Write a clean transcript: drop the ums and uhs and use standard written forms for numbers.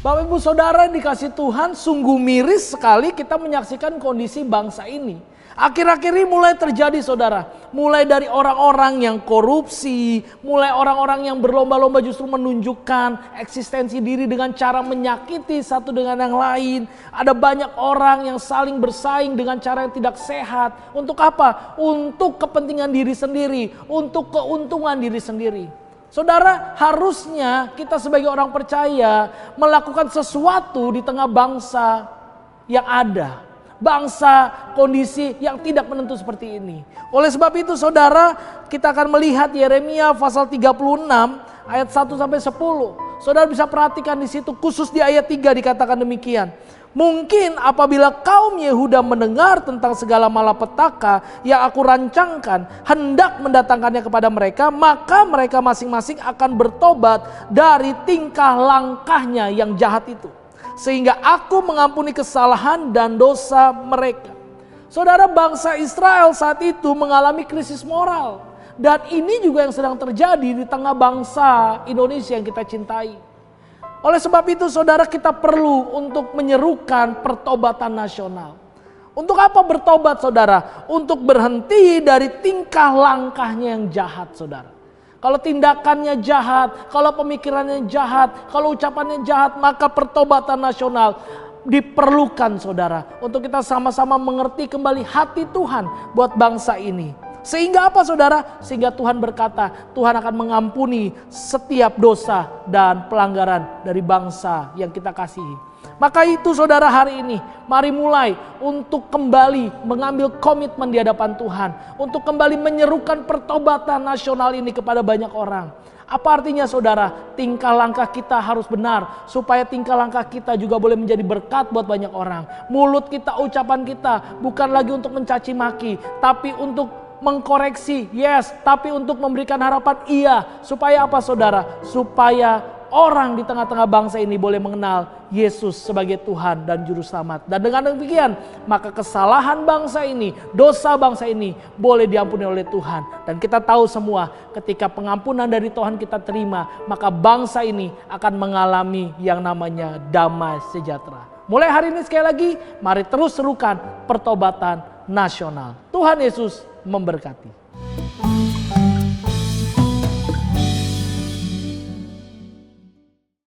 Bapak Ibu Saudara yang dikasih Tuhan, sungguh miris sekali kita menyaksikan kondisi bangsa ini. Akhir-akhir ini mulai terjadi saudara. Mulai dari orang-orang yang korupsi, mulai orang-orang yang berlomba-lomba justru menunjukkan eksistensi diri dengan cara menyakiti satu dengan yang lain. Ada banyak orang yang saling bersaing dengan cara yang tidak sehat. Untuk apa? Untuk kepentingan diri sendiri, untuk keuntungan diri sendiri. Saudara, harusnya kita sebagai orang percaya melakukan sesuatu di tengah bangsa yang ada. Bangsa kondisi yang tidak menentu seperti ini. Oleh sebab itu saudara, kita akan melihat Yeremia pasal 36 ayat 1 sampai 10. Saudara bisa perhatikan di situ, khusus di ayat 3 dikatakan demikian. Mungkin apabila kaum Yehuda mendengar tentang segala malapetaka yang aku rancangkan, hendak mendatangkannya kepada mereka, maka mereka masing-masing akan bertobat dari tingkah langkahnya yang jahat itu. Sehingga aku mengampuni kesalahan dan dosa mereka. Saudara, bangsa Israel saat itu mengalami krisis moral. Dan ini juga yang sedang terjadi di tengah bangsa Indonesia yang kita cintai. Oleh sebab itu saudara, kita perlu untuk menyerukan pertobatan nasional. Untuk apa bertobat saudara? Untuk berhenti dari tingkah langkahnya yang jahat saudara. Kalau tindakannya jahat, kalau pemikirannya jahat, kalau ucapannya jahat, maka pertobatan nasional diperlukan saudara. Untuk kita sama-sama mengerti kembali hati Tuhan buat bangsa ini. Sehingga apa saudara? Sehingga Tuhan berkata, Tuhan akan mengampuni setiap dosa dan pelanggaran dari bangsa yang kita kasihi. Maka itu saudara, hari ini mari mulai untuk kembali mengambil komitmen di hadapan Tuhan. Untuk kembali menyerukan pertobatan nasional ini kepada banyak orang. Apa artinya saudara? Tingkah langkah kita harus benar. Supaya tingkah langkah kita juga boleh menjadi berkat buat banyak orang. Mulut kita, ucapan kita bukan lagi untuk mencaci maki. Tapi untuk mengkoreksi, yes, tapi untuk memberikan harapan, iya. Supaya apa saudara? Supaya orang di tengah-tengah bangsa ini boleh mengenal Yesus sebagai Tuhan dan Juru Selamat. Dan dengan demikian, maka kesalahan bangsa ini, dosa bangsa ini boleh diampuni oleh Tuhan. Dan kita tahu semua, ketika pengampunan dari Tuhan kita terima, maka bangsa ini akan mengalami yang namanya damai sejahtera. Mulai hari ini sekali lagi, mari terus serukan pertobatan nasional. Tuhan Yesus memberkati.